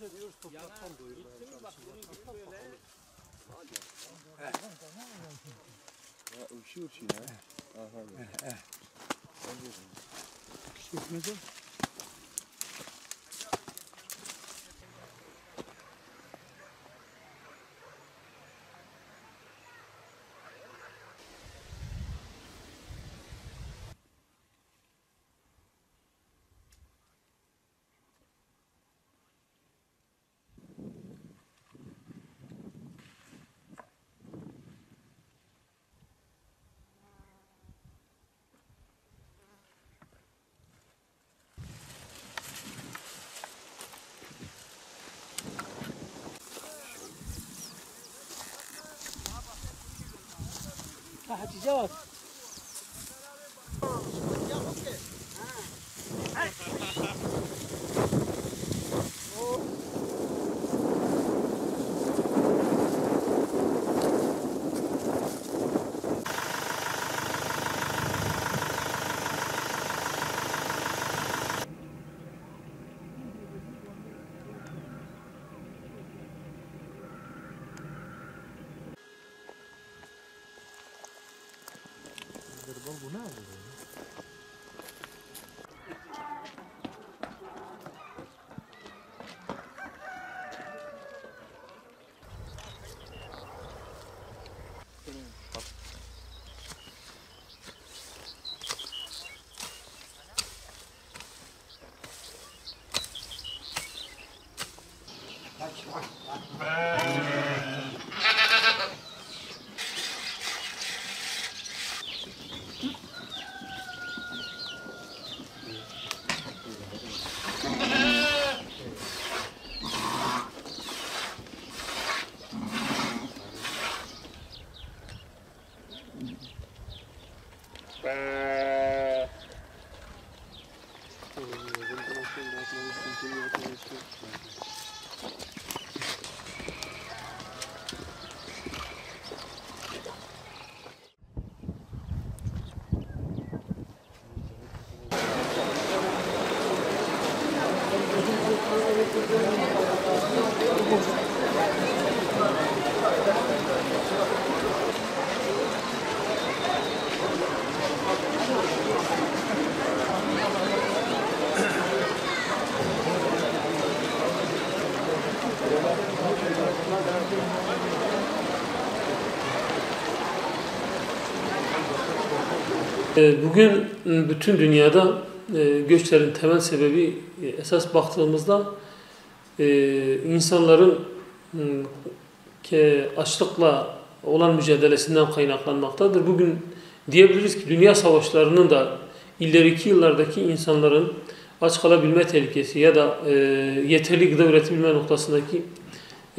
ediyoruz, topraktan doyurmaya çalışıyoruz. Üşüyor şimdi. Çekmece. Hatice bak. Bu ne abi? Bugün bütün dünyada göçlerin temel sebebi esas baktığımızda insanların açlıkla olan mücadelesinden kaynaklanmaktadır. Bugün diyebiliriz ki dünya savaşlarının da ileriki yıllardaki insanların aç kalabilme tehlikesi ya da yeterli gıda üretebilme noktasındaki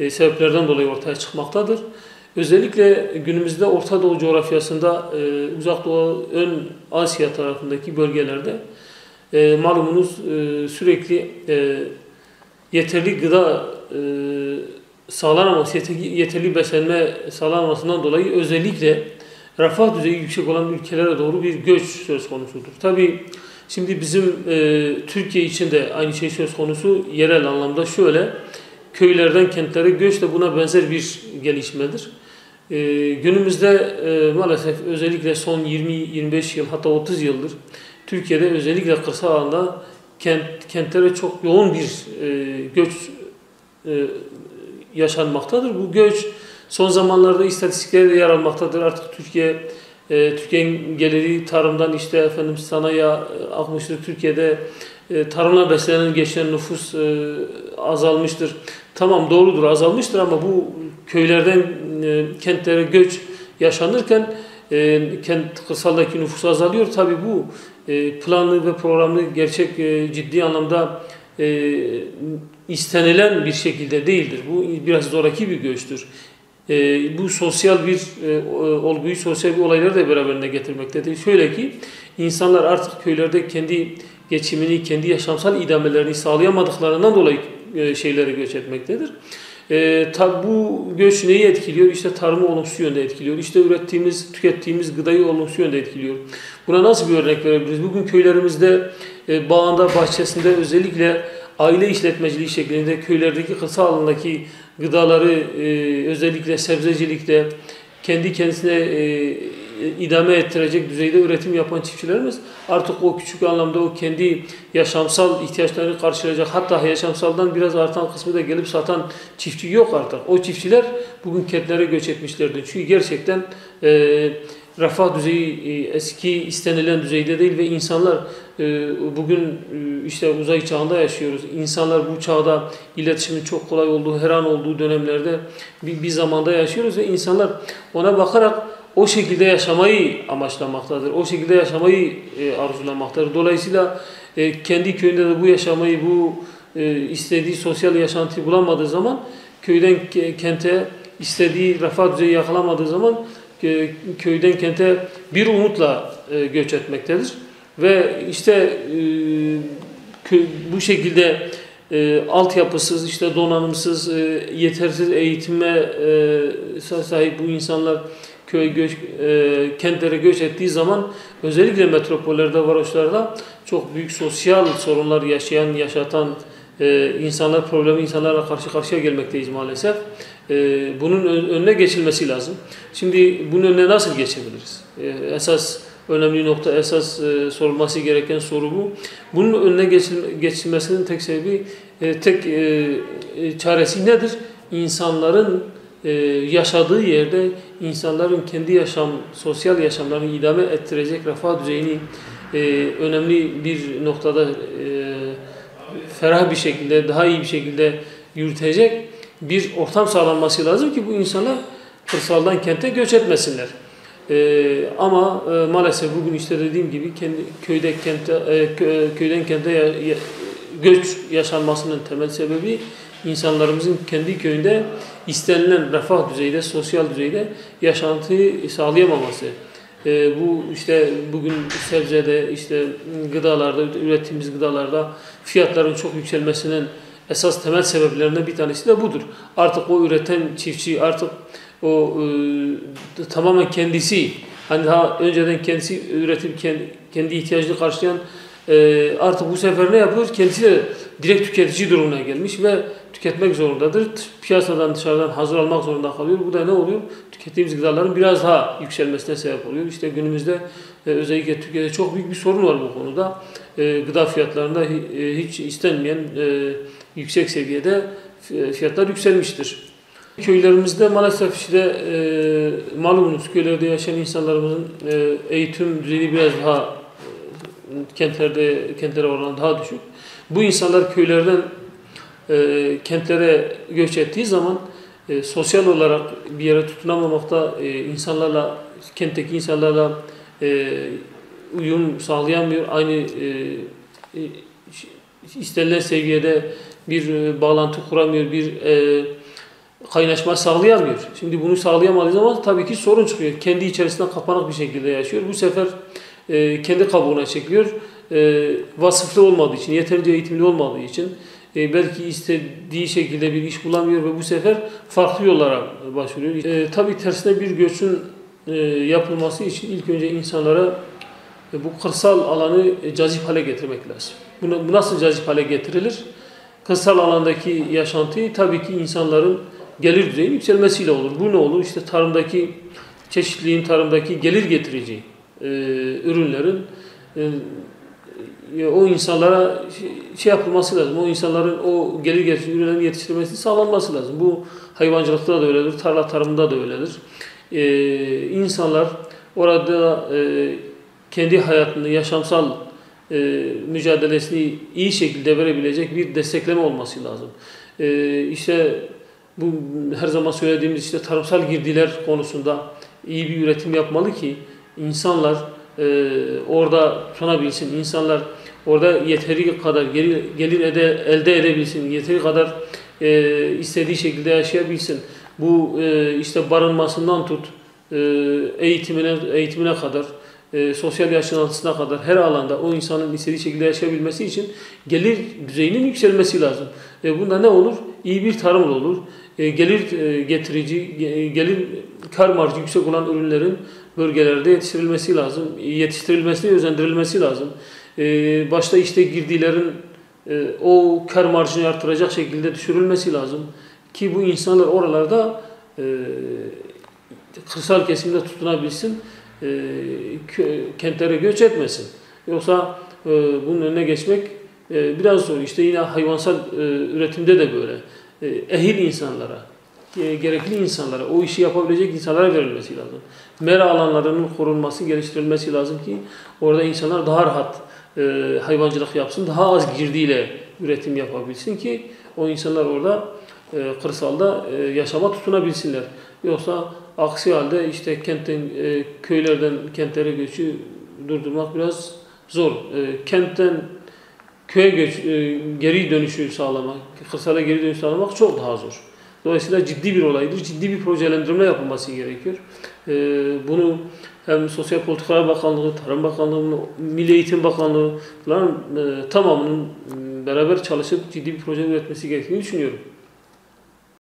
sebeplerden dolayı ortaya çıkmaktadır. Özellikle günümüzde Orta Doğu coğrafyasında, Uzak Doğu, Ön Asya tarafındaki bölgelerde malumunuz sürekli yeterli gıda sağlanamaması, yeterli beslenme sağlanmamasından dolayı özellikle refah düzeyi yüksek olan ülkelere doğru bir göç söz konusudur. Tabii şimdi bizim Türkiye için de aynı şey söz konusu. Yerel anlamda şöyle, köylerden kentlere göç de buna benzer bir gelişmedir. Günümüzde maalesef özellikle son 20-25 yıl hatta 30 yıldır Türkiye'de özellikle kırsal alanda kentlere çok yoğun bir göç yaşanmaktadır. Bu göç son zamanlarda istatistiklerde yer almaktadır. Artık Türkiye'nin geliri tarımdan sanayiye akmıştır. Türkiye'de tarımla beslenen geçen nüfus azalmıştır. Tamam, doğrudur, azalmıştır ama bu köylerden kentlere göç yaşanırken kırsaldaki nüfus azalıyor. Tabii bu planlı ve programlı, ciddi anlamda istenilen bir şekilde değildir. Bu biraz zoraki bir göçtür. Bu sosyal bir olguyu, sosyal bir olayları da beraberinde getirmektedir. Şöyle ki insanlar artık köylerde kendi geçimini, kendi yaşamsal idamelerini sağlayamadıklarından dolayı şeylere göç etmektedir. Tabi bu göç neyi etkiliyor? Tarımı olumsuz yönde etkiliyor. Tükettiğimiz gıdayı olumsuz yönde etkiliyor. Buna nasıl bir örnek verebiliriz? Bugün köylerimizde bağında, bahçesinde özellikle aile işletmeciliği şeklinde köylerdeki kırsal alandaki gıdaları özellikle sebzecilikte kendi kendisine idame ettirecek düzeyde üretim yapan çiftçilerimiz artık o küçük anlamda o kendi yaşamsal ihtiyaçlarını karşılayacak, hatta yaşamsaldan biraz artan kısmı da gelip satan çiftçi yok artık. O çiftçiler bugün kentlere göç etmişlerdir. Çünkü gerçekten refah düzeyi eski istenilen düzeyde değil ve insanlar bugün işte uzay çağında yaşıyoruz. İnsanlar bu çağda iletişimin çok kolay olduğu, her an olduğu dönemlerde bir zamanda yaşıyoruz ve insanlar ona bakarak o şekilde yaşamayı amaçlamaktadır. O şekilde yaşamayı arzulamaktadır. Dolayısıyla kendi köyünde de bu yaşamayı, bu istediği sosyal yaşantıyı bulamadığı zaman, köyden kente istediği refah düzeyi yakalamadığı zaman köyden kente bir umutla göç etmektedir. Ve işte bu şekilde altyapısız, işte donanımsız, yetersiz eğitime sahip bu insanlar kentlere göç ettiği zaman özellikle metropollerde, varoşlarda çok büyük sosyal sorunlar yaşatan problemli insanlarla karşı karşıya gelmekteyiz maalesef. Bunun önüne geçilmesi lazım. Şimdi bunun önüne nasıl geçebiliriz? Esas önemli nokta, esas sorulması gereken soru bu. Bunun önüne geçilmesinin tek sebebi, çaresi nedir? İnsanların yaşadığı yerde insanların kendi sosyal yaşamlarını idame ettirecek refah düzeyini önemli bir noktada ferah bir şekilde, daha iyi bir şekilde yürütecek bir ortam sağlanması lazım ki bu insanlar kırsaldan kente göç etmesinler. Ama maalesef bugün işte dediğim gibi köyden kente göç yaşanmasının temel sebebi insanlarımızın kendi köyünde istenilen refah düzeyde, sosyal düzeyde yaşantıyı sağlayamaması. Bu işte bugün sebzede, işte gıdalarda, ürettiğimiz gıdalarda fiyatların çok yükselmesinin esas temel sebeplerinden bir tanesi de budur. Artık o üreten çiftçi artık o tamamen kendisi, hani daha önceden kendisi üretip kendi ihtiyacını karşılayan artık bu sefer ne yapıyor? Kendisi de direkt tüketici durumuna gelmiş ve tüketmek zorundadır. Piyasadan, dışarıdan hazır almak zorunda kalıyor. Bu da ne oluyor? Tükettiğimiz gıdaların biraz daha yükselmesine sebep oluyor. İşte günümüzde özellikle Türkiye'de çok büyük bir sorun var bu konuda. Gıda fiyatlarında hiç istenmeyen yüksek seviyede fiyatlar yükselmiştir. Köylerimizde maalesef işte malumunuz köylerde yaşayan insanlarımızın eğitim düzeyi biraz daha kentlere oranla daha düşük. Bu insanlar köylerden kentlere göç ettiği zaman sosyal olarak bir yere tutunamamakta, kentteki insanlarla uyum sağlayamıyor. Aynı istenilen seviyede bir bağlantı kuramıyor, bir kaynaşma sağlayamıyor. Şimdi bunu sağlayamadığı zaman tabii ki sorun çıkıyor. Kendi içerisinde kapanık bir şekilde yaşıyor. Bu sefer kendi kabuğuna çekiliyor. Vasıflı olmadığı için, yeterince eğitimli olmadığı için belki istediği şekilde bir iş bulamıyor ve bu sefer farklı yollara başvuruyor. Tabii tersine bir göçün yapılması için ilk önce insanlara bu kırsal alanı cazip hale getirmek lazım. Bu nasıl cazip hale getirilir? Kırsal alandaki yaşantıyı tabii ki insanların gelir düzeyinin yükselmesiyle olur. Bu ne olur? İşte tarımdaki çeşitliliğin, tarımdaki gelir getirici ürünlerin o insanlara yapılması lazım. O insanların o gelir getirici ürünlerin yetiştirilmesi sağlanması lazım. Bu hayvancılıkta da öyledir, tarla tarımında da öyledir. İnsanlar orada kendi hayatını, yaşamsal mücadelesini iyi şekilde verebilecek bir destekleme olması lazım. İşte bu her zaman söylediğimiz işte tarımsal girdiler konusunda iyi bir üretim yapmalı ki insanlar orada tutunabilsin, insanlar orada yeteri kadar gelir elde edebilsin, yeteri kadar istediği şekilde yaşayabilsin. Bu işte barınmasından tut, eğitimine kadar, sosyal yaşantısına kadar her alanda o insanın istediği şekilde yaşayabilmesi için gelir düzeyinin yükselmesi lazım. Bunda ne olur? İyi bir tarım olur. Gelir getirici, kar marjı yüksek olan ürünlerin bölgelerde yetiştirilmesi lazım. Yetiştirilmesi, özendirilmesi lazım. Başta işte girdilerin o kar marjını artıracak şekilde düşürülmesi lazım. Ki bu insanlar oralarda kırsal kesimde tutunabilsin, kentlere göç etmesin. Yoksa bunun önüne geçmek biraz zor. İşte yine hayvansal üretimde de böyle. Ehil insanlara, gerekli insanlara, o işi yapabilecek insanlara verilmesi lazım. Mera alanlarının korunması, geliştirilmesi lazım ki orada insanlar daha rahat hayvancılık yapsın, daha az girdiyle üretim yapabilsin ki o insanlar orada kırsalda yaşama tutunabilsinler. Yoksa aksi halde işte köylerden kentlere göçü durdurmak biraz zor. Kentten köye geri dönüşü sağlamak, kırsala geri dönüş sağlamak çok daha zor. Dolayısıyla ciddi bir olaydır. Ciddi bir projelendirme yapılması gerekiyor. Bunu hem Sosyal Politikalar Bakanlığı, Tarım Bakanlığı, Milli Eğitim Bakanlığı'ların tamamının beraber çalışıp ciddi bir proje üretmesi gerektiğini düşünüyorum.